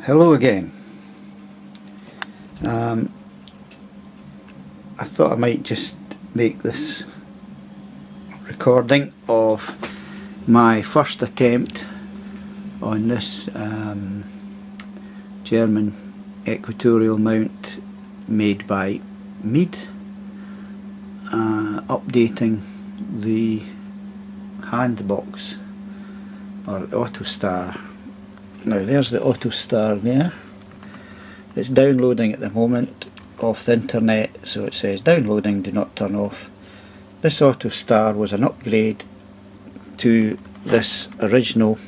Hello again. I thought I might just make this recording of my first attempt on this German equatorial mount made by Meade, updating the handbox or the Autostar. Now there's the Autostar there. It's downloading at the moment off the internet, so it says downloading, do not turn off. This Autostar was an upgrade to this original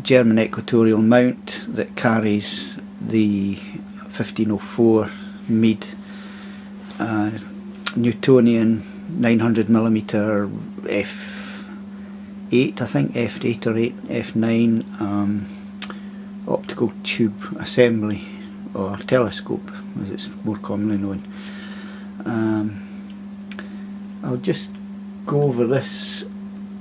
German equatorial mount that carries the 1504 Meade Newtonian 900mm f8, I think, f8 or 8, f9 optical tube assembly, or telescope as it's more commonly known. I'll just go over this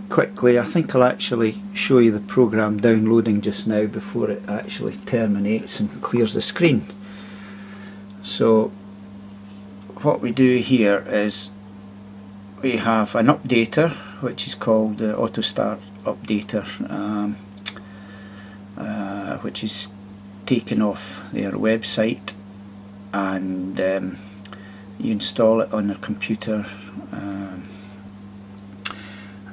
quickly. I think I'll actually show you the program downloading just now before it actually terminates and clears the screen. So what we do here is we have an updater which is called the Autostar updater, which is taken off their website, and you install it on your computer.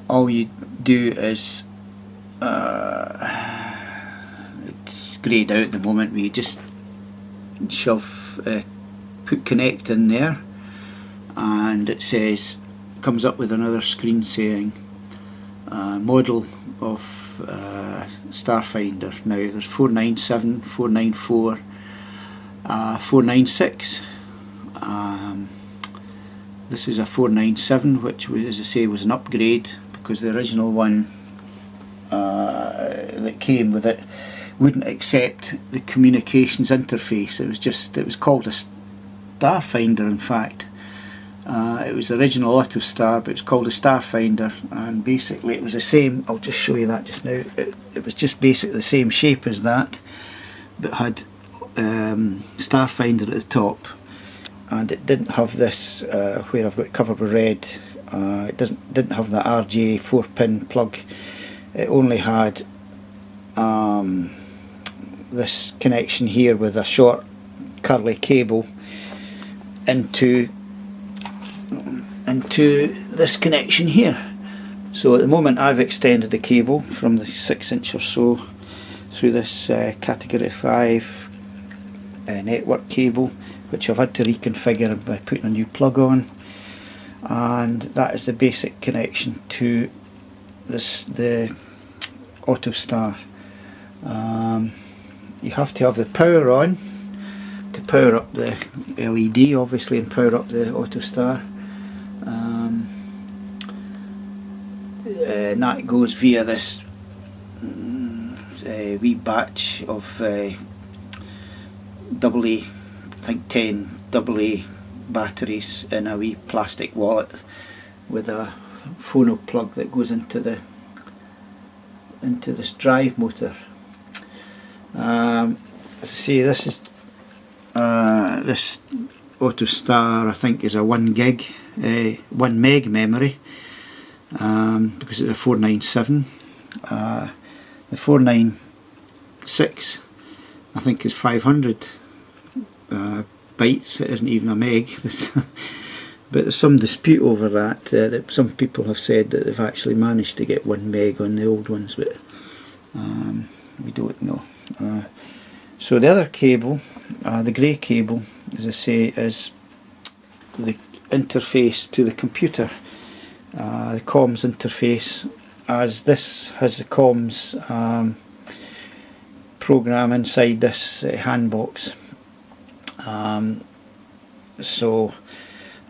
All you do is it's greyed out at the moment. We just shove put connect in there, and it says, comes up with another screen saying model of Starfinder. Now there's 497, 494, 496. This is a 497, which, as I say, was an upgrade because the original one that came with it wouldn't accept the communications interface. It was called a Starfinder, in fact. It was the original Autostar, but it was called a Starfinder, and basically it was the same. I'll just show you that just now. It was just basically the same shape as that, but had Starfinder at the top, and it didn't have this where I've got it covered with red. It didn't have the RJ 4-pin plug. It only had this connection here with a short curly cable into this connection here. So at the moment I've extended the cable from the 6" or so through this category 5 network cable, which I've had to reconfigure by putting a new plug on, and that is the basic connection to the Autostar. You have to have the power on to power up the LED, obviously, and power up the Autostar. And that goes via this wee batch of AA, I think 10 AA batteries in a wee plastic wallet with a phono plug that goes into this drive motor. As I say, this is this Autostar, I think, is a 1 meg memory, because it's a 497. The 496 I think is 500 bytes. It isn't even a meg. But there's some dispute over that. That some people have said that they've actually managed to get 1 meg on the old ones, but we don't know. So the other cable, the grey cable, as I say, is the interface to the computer, the comms interface, as this has the comms program inside this handbox. So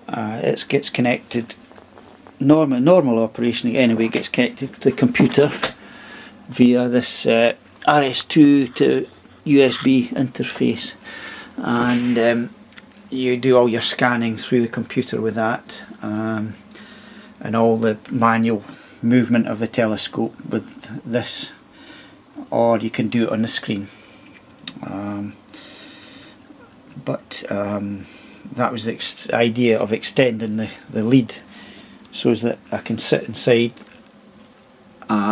it gets connected, normal operation anyway, gets connected to the computer via this RS2 to USB interface, and you do all your scanning through the computer with that, and all the manual movement of the telescope with this or you can do it on the screen. That was the idea of extending the lead so that I can sit inside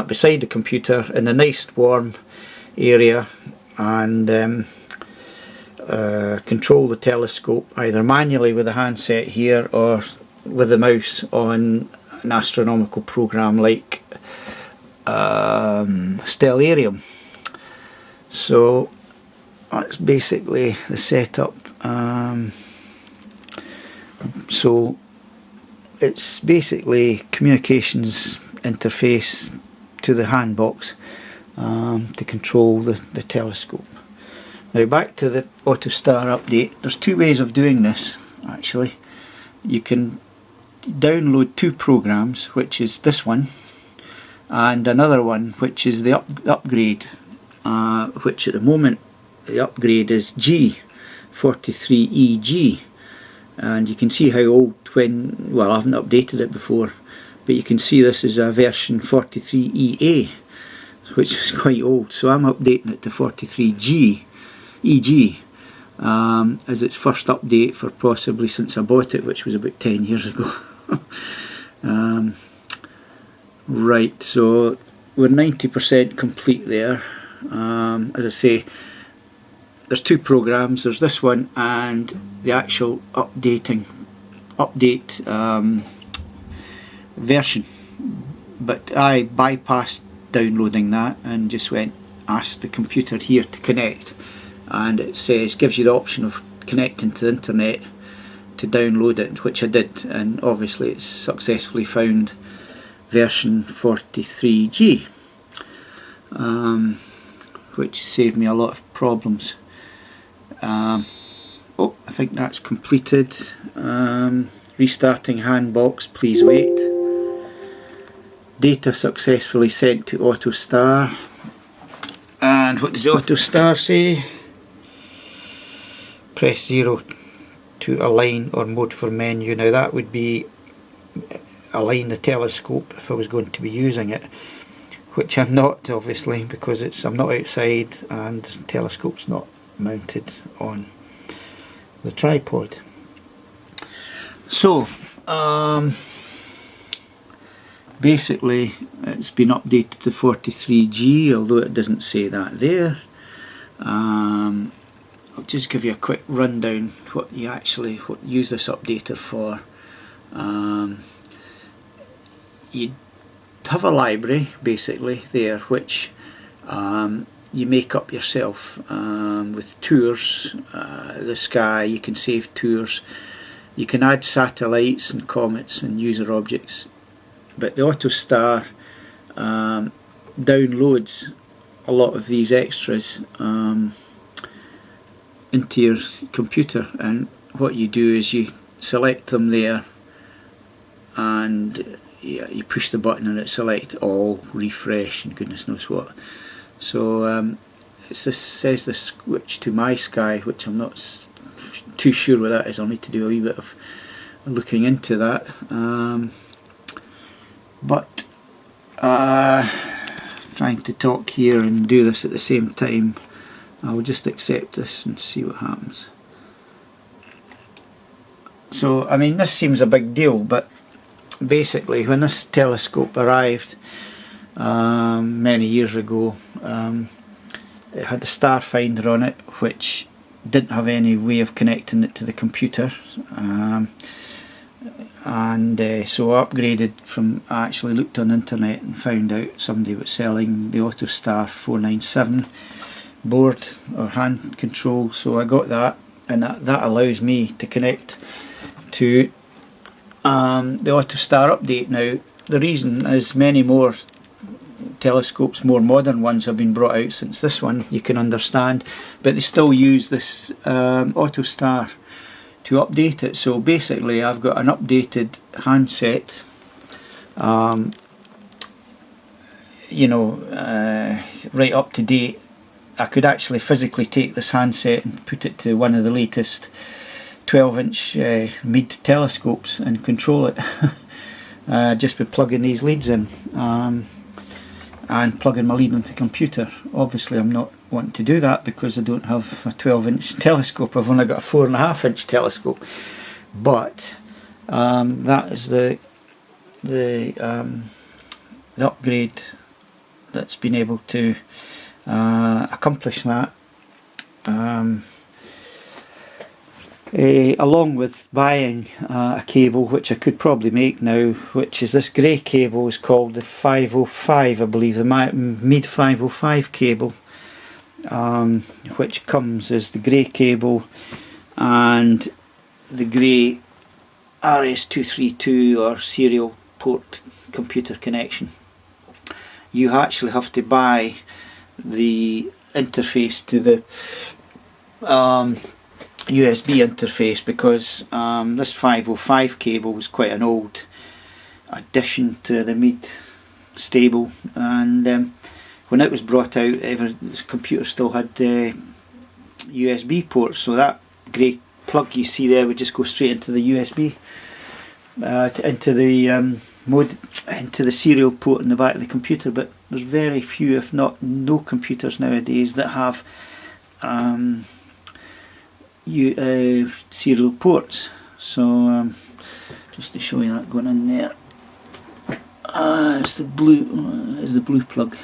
beside the computer in a nice warm area and control the telescope either manually with the handset here or with the mouse on an astronomical program like Stellarium. So that's basically the setup. So it's basically communications interface to the handbox to control the telescope. Now back to the Autostar update. There's two ways of doing this actually. You can download two programs, which is this one and another one which is the upgrade, which at the moment the upgrade is G43EG, and you can see how old well, I haven't updated it before, but you can see this is a version 43EA, which is quite old, so I'm updating it to 43EG as its first update for possibly since I bought it, which was about 10 years ago. Right, so we're 90% complete there. As I say, there's two programs. There's this one and the actual update version, but I bypassed downloading that and just asked the computer here to connect, and it gives you the option of connecting to the internet to download it, which I did, and obviously it's successfully found version 43G, which saved me a lot of problems. Oh, I think that's completed. Restarting handbox, please wait. Data successfully sent to Autostar. And what does Autostar say? Press 0 to align or mode for menu. Now that would be align the telescope if I was going to be using it, which I'm not, obviously, because I'm not outside and the telescope's not mounted on the tripod. So basically it's been updated to 43G, although it doesn't say that there. I'll just give you a quick rundown what you use this updater for. You have a library basically there, which you make up yourself with tours, the sky. You can save tours, you can add satellites and comets and user objects, but the Autostar downloads a lot of these extras into your computer, and what you do is you select them there and you push the button and it select all, refresh and goodness knows what. So it says the switch to my sky, which I'm not too sure what that is. I'll need to do a wee bit of looking into that, but trying to talk here and do this at the same time, I'll just accept this and see what happens. So I mean, this seems a big deal, but basically when this telescope arrived many years ago, it had a star finder on it which didn't have any way of connecting it to the computer, so I upgraded from, I actually looked on the internet and found out somebody was selling the Autostar 497 board or hand control, so I got that, and that allows me to connect to the Autostar update. Now the reason is many more telescopes, more modern ones, have been brought out since this one, you can understand, but they still use this Autostar to update it. So basically I've got an updated handset, right up to date. I could actually physically take this handset and put it to one of the latest 12-inch Meade telescopes and control it just by plugging these leads in. and plug in my lead into the computer. Obviously I'm not wanting to do that because I don't have a 12-inch telescope, I've only got a 4.5-inch telescope. But that is the upgrade that's been able to accomplish that. Along with buying a cable, which I could probably make now, which is this grey cable, is called the 505, I believe, the Meade 505 cable, which comes as the grey cable and the grey RS232 or serial port computer connection. You actually have to buy the interface to the USB interface, because this 505 cable was quite an old addition to the Meade stable, and when it was brought out, this computer still had USB ports, so that grey plug you see there would just go straight into the USB, into the serial port in the back of the computer. But there's very few, if not no, computers nowadays that have serial ports. So just to show you that going in there, it's the blue plug.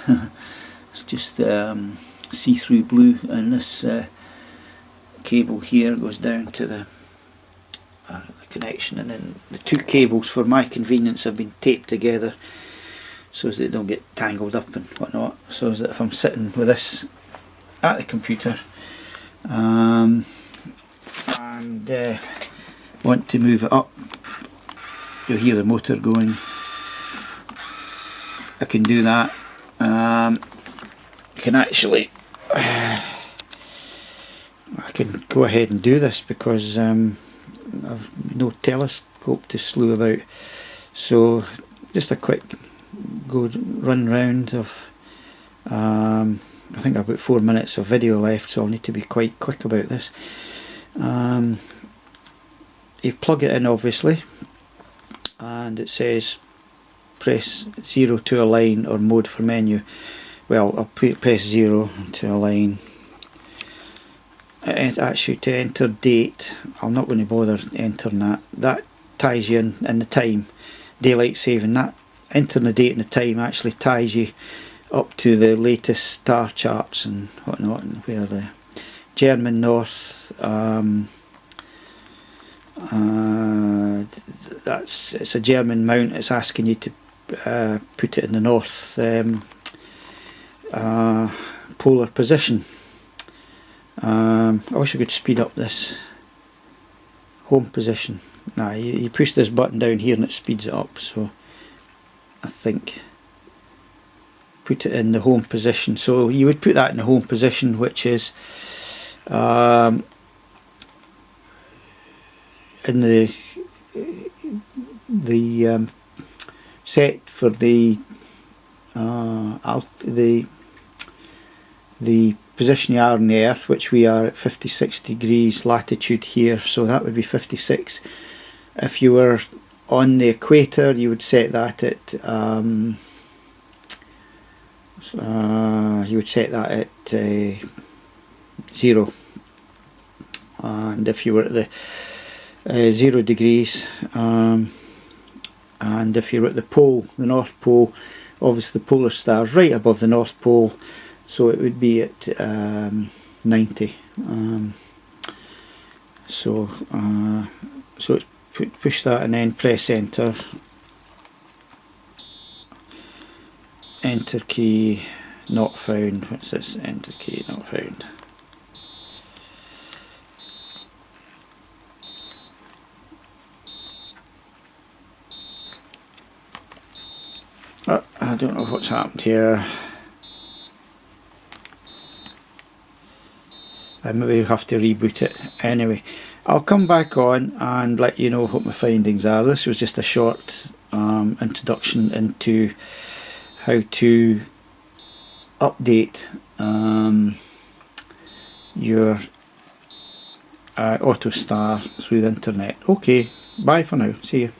It's just see-through blue, and this cable here goes down to the connection, and then the two cables, for my convenience, have been taped together so as they don't get tangled up and whatnot, so as that if I'm sitting with this at the computer and want to move it up, you'll hear the motor going, I can do that. I can actually I can go ahead and do this because I've no telescope to slew about, so just a quick run round of I think I've about 4 minutes of video left, so I'll need to be quite quick about this. You plug it in, obviously, and it says press 0 to align or mode for menu. Well, I'll press 0 to align. Actually, to enter date, I'm not going to bother entering that. That ties you in the time, daylight saving. That entering the date and the time actually ties you up to the latest star charts and whatnot, and where the German North, it's a German mount. It's asking you to put it in the north polar position. I wish I could speed up this home position. Nah, you push this button down here and it speeds it up, so I think put it in the home position. So you would put that in the home position, which is in the set for the position you are on the Earth, which we are at 56 degrees latitude here, so that would be 56. If you were on the equator, you would set that at zero, and if you were at the 0 degrees, and if you're at the pole, the North Pole, obviously the polar star is right above the North Pole, so it would be at 90. So it's push that and then press enter. Enter key not found. What's this? Enter key not found. I don't know what's happened here. I maybe have to reboot it. Anyway, I'll come back on and let you know what my findings are. This was just a short introduction into how to update your Autostar through the internet. Okay, bye for now. See you.